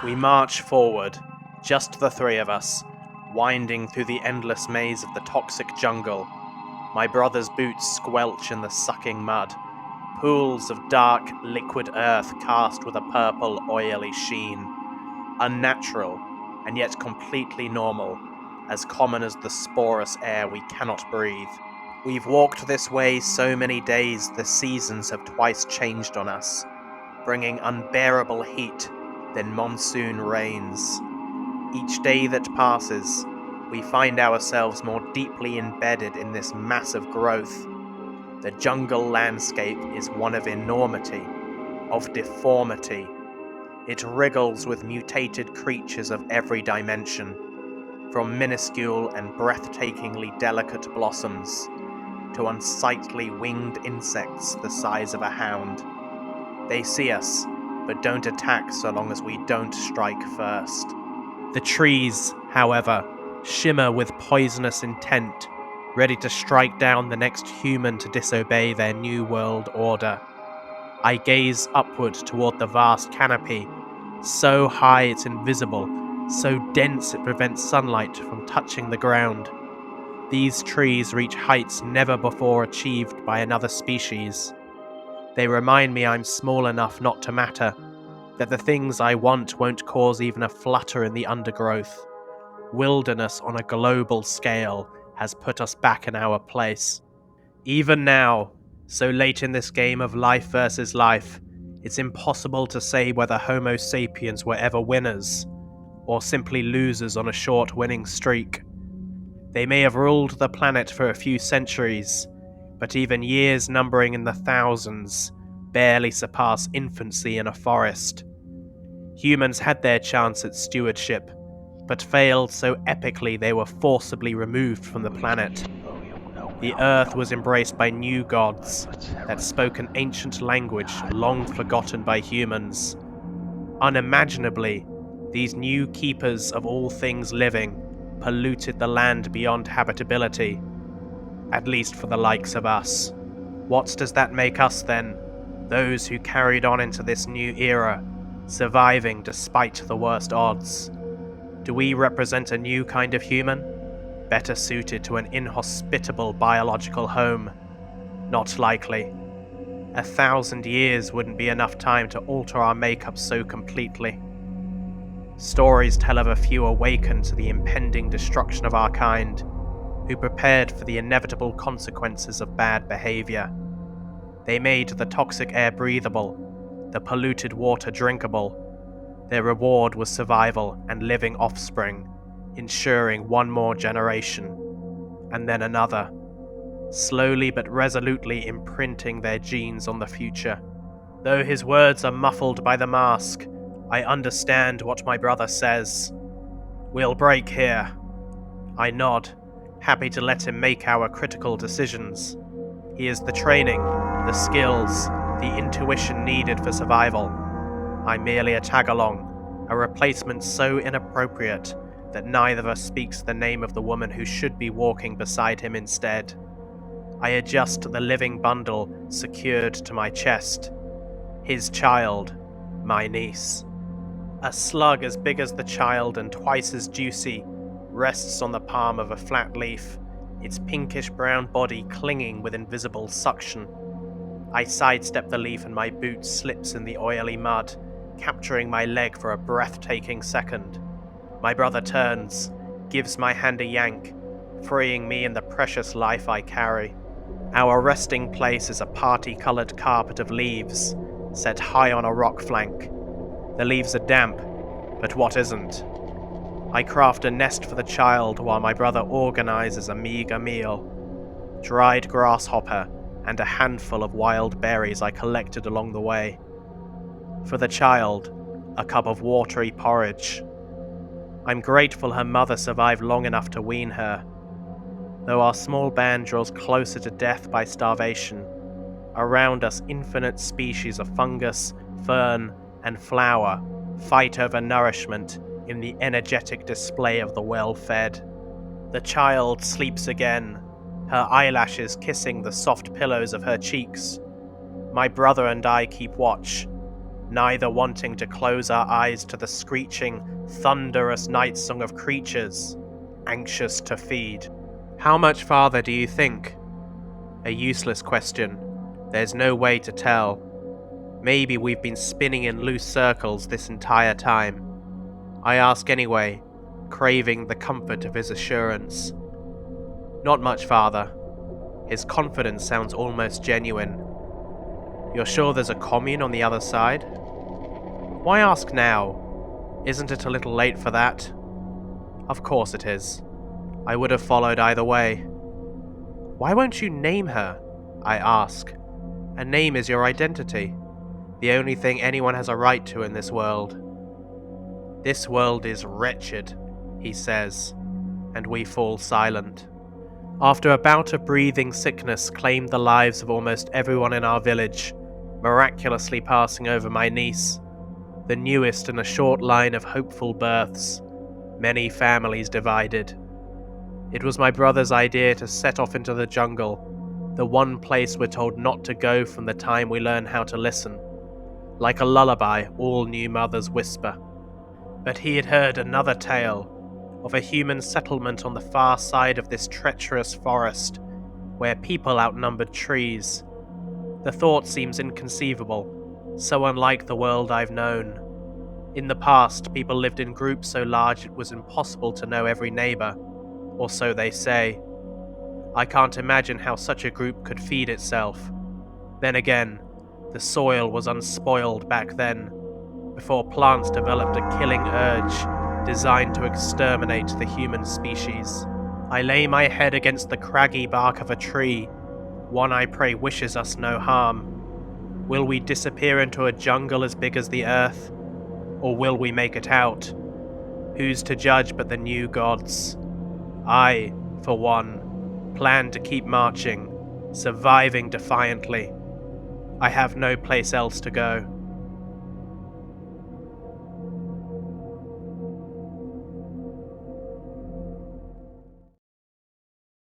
We march forward, just the three of us, winding through the endless maze of the toxic jungle. My brother's boots squelch in the sucking mud. Pools of dark, liquid earth cast with a purple, oily sheen. Unnatural, and yet completely normal, as common as the sporous air we cannot breathe. We've walked this way so many days the seasons have twice changed on us, bringing unbearable heat, then monsoon rains. Each day that passes, we find ourselves more deeply embedded in this massive growth. The jungle landscape is one of enormity, of deformity. It wriggles with mutated creatures of every dimension, from minuscule and breathtakingly delicate blossoms to unsightly winged insects the size of a hound. They see us, but don't attack so long as we don't strike first. The trees, however, shimmer with poisonous intent, ready to strike down the next human to disobey their new world order. I gaze upward toward the vast canopy, so high it's invisible, so dense it prevents sunlight from touching the ground. These trees reach heights never before achieved by another species. They remind me I'm small enough not to matter, that the things I want won't cause even a flutter in the undergrowth. Wilderness on a global scale has put us back in our place. Even now, so late in this game of life versus life, it's impossible to say whether Homo sapiens were ever winners, or simply losers on a short winning streak. They may have ruled the planet for a few centuries, but even years numbering in the thousands barely surpass infancy in a forest. Humans had their chance at stewardship, but failed so epically they were forcibly removed from the planet. The Earth was embraced by new gods that spoke an ancient language long forgotten by humans. Unimaginably, these new keepers of all things living polluted the land beyond habitability, at least for the likes of us. What does that make us then, those who carried on into this new era, surviving despite the worst odds? Do we represent a new kind of human, better suited to an inhospitable biological home? Not likely. 1,000 years wouldn't be enough time to alter our makeup so completely. Stories tell of a few awakened to the impending destruction of our kind, who prepared for the inevitable consequences of bad behavior. They made the toxic air breathable, the polluted water drinkable. Their reward was survival and living offspring, ensuring one more generation, and then another, slowly but resolutely imprinting their genes on the future. Though his words are muffled by the mask, I understand what my brother says. We'll break here. I nod, happy to let him make our critical decisions. He is the training, the skills, the intuition needed for survival. I'm merely a tag-along, a replacement so inappropriate that neither of us speaks the name of the woman who should be walking beside him instead. I adjust the living bundle secured to my chest. His child, my niece. A slug as big as the child and twice as juicy rests on the palm of a flat leaf, its pinkish-brown body clinging with invisible suction. I sidestep the leaf and my boot slips in the oily mud, capturing my leg for a breathtaking second. My brother turns, gives my hand a yank, freeing me and the precious life I carry. Our resting place is a party-coloured carpet of leaves, set high on a rock flank. The leaves are damp, but what isn't? I craft a nest for the child while my brother organizes a meager meal. Dried grasshopper and a handful of wild berries I collected along the way. For the child, a cup of watery porridge. I'm grateful her mother survived long enough to wean her. Though our small band draws closer to death by starvation, around us infinite species of fungus, fern, and flower fight over nourishment in the energetic display of the well-fed. The child sleeps again, her eyelashes kissing the soft pillows of her cheeks. My brother and I keep watch, neither wanting to close our eyes to the screeching, thunderous night song of creatures, anxious to feed. How much farther do you think? A useless question. There's no way to tell. Maybe we've been spinning in loose circles this entire time. I ask anyway, craving the comfort of his assurance. Not much farther. His confidence sounds almost genuine. You're sure there's a commune on the other side? Why ask now? Isn't it a little late for that? Of course it is. I would have followed either way. Why won't you name her? I ask. A name is your identity. The only thing anyone has a right to in this world. This world is wretched, he says, and we fall silent. After a bout of breathing sickness claimed the lives of almost everyone in our village, miraculously passing over my niece, the newest in a short line of hopeful births, many families divided. It was my brother's idea to set off into the jungle, the one place we're told not to go from the time we learn how to listen. Like a lullaby, all new mothers whisper. But he had heard another tale, of a human settlement on the far side of this treacherous forest, where people outnumbered trees. The thought seems inconceivable, so unlike the world I've known. In the past, people lived in groups so large it was impossible to know every neighbor, or so they say. I can't imagine how such a group could feed itself. Then again, the soil was unspoiled back then, before plants developed a killing urge designed to exterminate the human species. I lay my head against the craggy bark of a tree, one I pray wishes us no harm. Will we disappear into a jungle as big as the earth? Or will we make it out? Who's to judge but the new gods? I, for one, plan to keep marching, surviving defiantly. I have no place else to go.